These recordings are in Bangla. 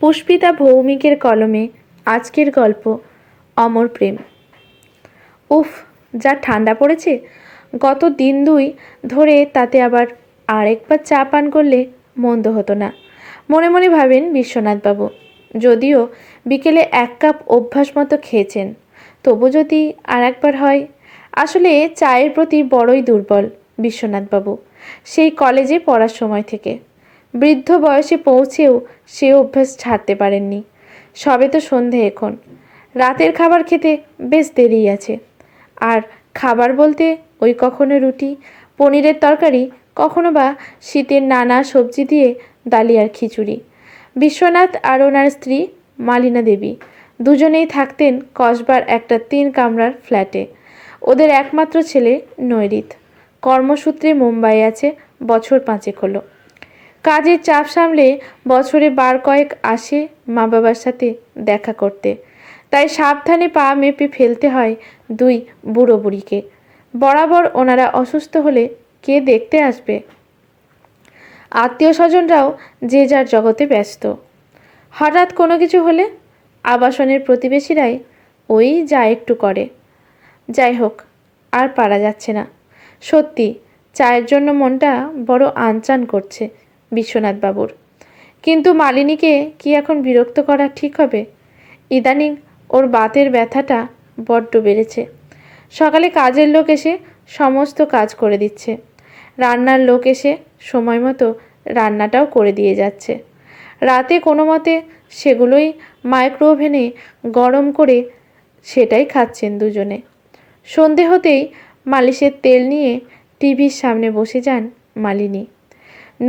পুষ্পিতা ভৌমিকের কলমে আজকের গল্প অমর প্রেম। উফ, যা ঠান্ডা পড়েছে! গত দিন দুই ধরে তাতে আবার আরেকবার চা পান করলে মন্দ হতো না, মনে মনে ভাবেন বিশ্বনাথবাবু। যদিও বিকেলে 1 কাপ অভ্যাস মতো খেয়েছেন, তবু যদি আর একবার হয়। আসলে চায়ের প্রতি বড়ই দুর্বল বিশ্বনাথবাবু, সেই কলেজে পড়ার সময় থেকে। বৃদ্ধ বয়সে পৌঁছেও সে অভ্যাস ছাড়তে পারেননি। সবে তো সন্ধে, এখন রাতের খাবার খেতে বেশ দেরি আছে। আর খাবার বলতে ওই কখনো রুটি, পনিরের তরকারি, কখনো বা শীতের নানা সবজি দিয়ে ডালিয়ার খিচুড়ি। বিশ্বনাথ আর ওনার স্ত্রী মালিনা দেবী দুজনেই থাকতেন কসবার একটা 3 কামরার ফ্ল্যাটে। ওদের একমাত্র ছেলে নৈরিত কর্মসূত্রে মুম্বাই আছে, বছর 5 হলো। কাজের চাপ সামলে বছরে 12 কয়েক আসে মা বাবার সাথে দেখা করতে। তাই সাবধানে পা মেপে ফেলতে হয় 2 বুড়ো বুড়িকে। বরাবর ওনারা অসুস্থ হলে কে দেখতে আসবে? আত্মীয় স্বজনরাও যে যার জগতে ব্যস্ত। হঠাৎ কোনো কিছু হলে আবাসনের প্রতিবেশীরাই ওই যা একটু করে। যাই হোক, আর পারা যাচ্ছে না। সত্যি চায়ের জন্য মনটা বড় আনচান করছে বিশ্বনাথবাবুর। কিন্তু মালিনীকে কি এখন বিরক্ত করা ঠিক হবে? ইদানিং ওর বাতের ব্যথাটা বড্ড বেড়েছে। সকালে কাজের লোক এসে সমস্ত কাজ করে দিচ্ছে, রান্নার লোক এসে সময় মতো রান্নাটাও করে দিয়ে যাচ্ছে। রাতে কোনো মতে সেগুলোই মাইক্রোওভেনে গরম করে সেটাই খাচ্ছেন দুজনে। সন্ধে হতেই মালিশের তেল নিয়ে টিভির সামনে বসে যান মালিনী।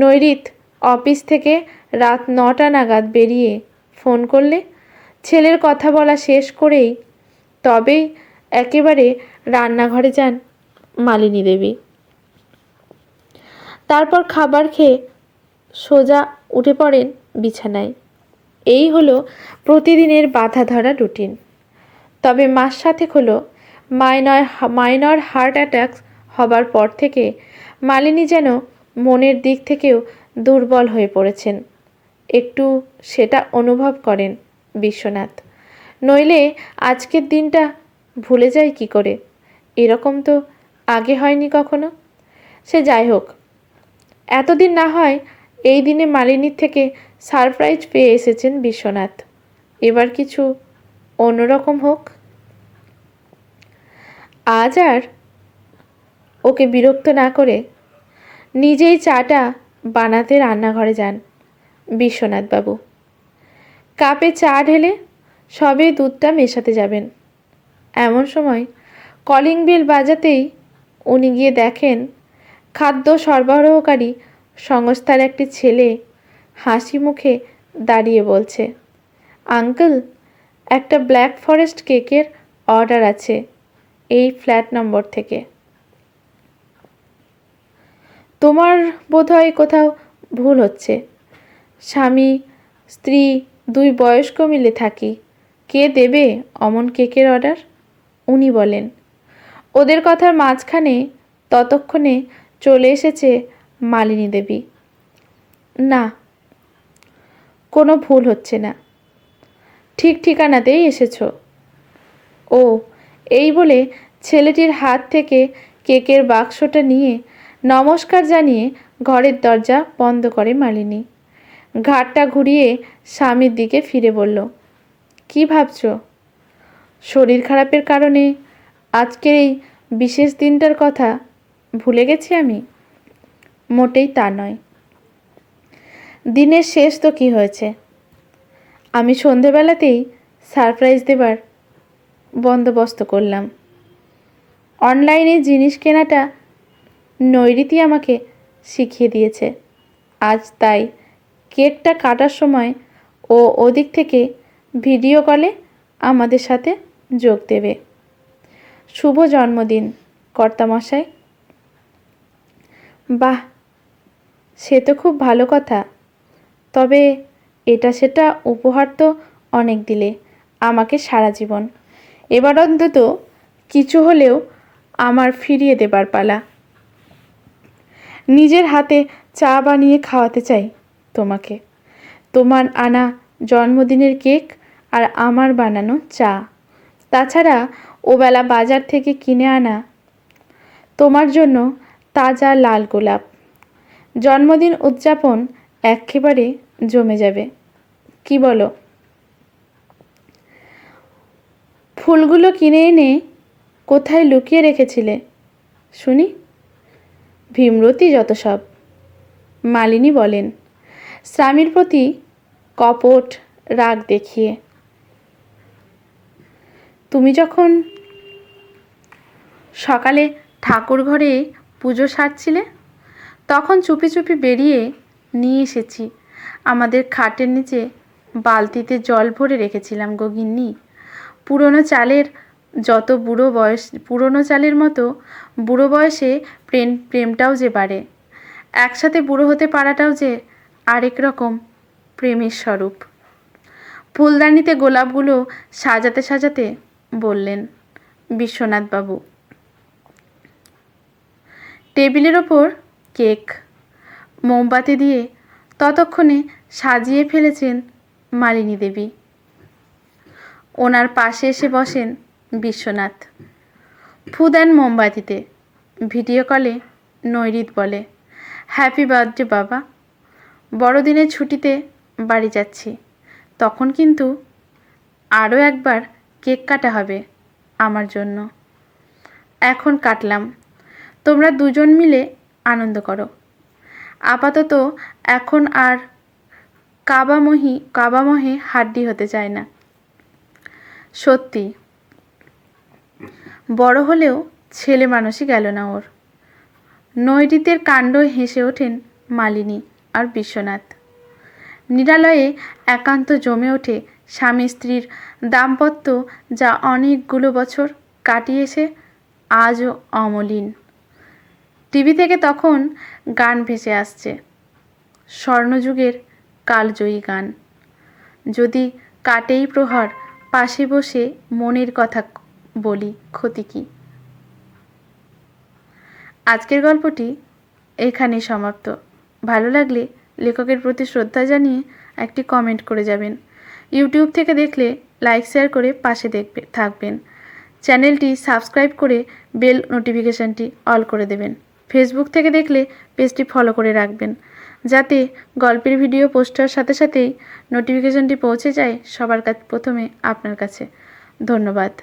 নৈরিত অফিস থেকে রাত 9টা নাগাদ বেরিয়ে ফোন করলে ছেলের কথা বলা শেষ করেই তবেই একেবারে রান্নাঘরে যান মালিনী দেবী। তারপর খাবার খেয়ে সোজা উঠে পড়েন বিছানায়। এই হলো প্রতিদিনের বাধা ধরা রুটিন। তবে মাস 7 হলো মাইনর হার্ট অ্যাটাক হবার পর থেকে মালিনী যেন মনের দিক থেকেও দুর্বল হয়ে পড়েছেন। একটু সেটা অনুভব করেন বিশ্বনাথ। নইলে আজকের দিনটা ভুলে যায় কি করে? এরকম তো আগে হয়নি কখনো। সে যাই হোক, এতদিন না হয় এই দিনে মালিনীর থেকে সারপ্রাইজ পেয়ে এসেছেন বিশ্বনাথ। এবার কিছু অন্যরকম হোক। আজ আর ওকে বিরক্ত না করে নিজেই চাটা বানাতে রান্নাঘরে যান বিশ্বনাথবাবু। কাপে চা ঢেলে সবে দুধটা মেশাতে যাবেন, এমন সময় কলিং বেল বাজাতেই উনি গিয়ে দেখেন খাদ্য সরবরাহকারী সংস্থার একটি ছেলে হাসি মুখে দাঁড়িয়ে বলছে, আঙ্কেল, একটা ব্ল্যাক ফরেস্ট কেকের অর্ডার আছে এই ফ্ল্যাট নম্বর থেকে। তোমার বোধহয় কোথাও ভুল হচ্ছে। স্বামী স্ত্রী 2 বয়স্ক মিলে থাকি, কে দেবে অমন কেকের অর্ডার? উনি বলেন। ওদের কথার মাঝখানে ততক্ষণে চলে এসেছে মালিনী দেবী। না, কোনো ভুল হচ্ছে না, ঠিক ঠিকানাতেই এসেছো। ও, এই বলে ছেলেটির হাত থেকে কেকের বাক্সটা নিয়ে নমস্কার জানিয়ে ঘরের দরজা বন্ধ করে মালিনী। ঘাটটা ঘুরিয়ে স্বামীর দিকে ফিরে বলল, কি ভাবছো? শরীর খারাপের কারণে আজকের এই বিশেষ দিনটার কথা ভুলে গেছি আমি? মোটেই তা নয়। দিনের শেষ তো কি হয়েছে? আমি সন্ধেবেলাতেই সারপ্রাইজ দেবার বন্দোবস্ত করলাম। অনলাইনে জিনিস কেনাটা নৈরিতই আমাকে শিখিয়ে দিয়েছে। আজ তাই কেকটা কাটার সময় ও ওদিক থেকে ভিডিও কলে আমাদের সাথে যোগ দেবে। শুভ জন্মদিন কর্তামশাই। বাহ, সে তো খুব ভালো কথা। তবে এটা সেটা উপহার তো অনেক দিলে আমাকে সারা জীবন। এবার অন্তত কিছু হলেও আমার ফিরিয়ে দেবার পালা। নিজের হাতে চা বানিয়ে খাওয়াতে চাই তোমাকে। তোমার আনা জন্মদিনের কেক আর আমার বানানো চা। তাছাড়া ওবেলা বাজার থেকে কিনে আনা তোমার জন্য তাজা লাল গোলাপ। জন্মদিন উদযাপন একেবারে জমে যাবে, কি বলো? ফুলগুলো কিনে এনে কোথায় লুকিয়ে রেখেছিলে শুনি? ভীমরতি যত সব, মালিনী বলেন স্বামীর প্রতি কপট রাগ দেখিয়ে। তুমি যখন সকালে ঠাকুর ঘরে পুজো সারছিলে তখন চুপি চুপি বেরিয়ে নিয়ে এসেছি। আমাদের খাটের নিচে বালতিতে জল ভরে রেখেছিলাম গো গিন্নি। পুরনো চালের মতো বুড়ো বয়সে প্রেমটাও যে বাড়ে। একসাথে বুড়ো হতে পারাটাও যে আরেক রকম প্রেমের স্বরূপ। ফুলদানিতে গোলাপগুলো সাজাতে সাজাতে বললেন বিশ্বনাথবাবু। টেবিলের ওপর কেক, মোমবাতি দিয়ে ততক্ষণে সাজিয়ে ফেলেছেন মালিনী দেবী। ওনার পাশে এসে বসেন বিশ্বনাথ। ফু দেন মোমবাতিতে। ভিডিও কলে নৈরিত বলে, হ্যাপি বার্থডে বাবা, বড়দিনের ছুটিতে বাড়ি যাচ্ছি, তখন কিন্তু আরও একবার কেক কাটা হবে আমার জন্য। এখন কাটলাম, তোমরা দুজন মিলে আনন্দ করো। আপাতত এখন আর কাবামহে হাড্ডি হতে চায় না। সত্যি বড় হলেও ছেলে মানুষই গেল না ওর। নৈরিতের কাণ্ড হেসে ওঠেন মালিনী আর বিশ্বনাথ। নিরালয়ে একান্ত জমে ওঠে স্বামী স্ত্রীর দাম্পত্য, যা অনেকগুলো বছর কাটিয়েছে আজও অমলিন। টিভি থেকে তখন গান ভেসে আসছে, স্বর্ণযুগের কালজয়ী গান। যদি কাটেই প্রহর, পাশে বসে মনের কথা বলি, ক্ষতি কি? আজকের গল্পটি এখানেই সমাপ্ত। ভালো লাগলে লেখকের প্রতি শ্রদ্ধা জানিয়ে একটি কমেন্ট করে যাবেন। ইউটিউব থেকে দেখলে লাইক শেয়ার করে পাশে থাকবেন। চ্যানেলটি সাবস্ক্রাইব করে বেল নোটিফিকেশানটি অল করে দেবেন। ফেসবুক থেকে দেখলে পেজটি ফলো করে রাখবেন, যাতে গল্পের ভিডিও পোস্টার সাথে সাথেই নোটিফিকেশানটি পৌঁছে যায় সবার কাছে প্রথমে আপনার কাছে। ধন্যবাদ।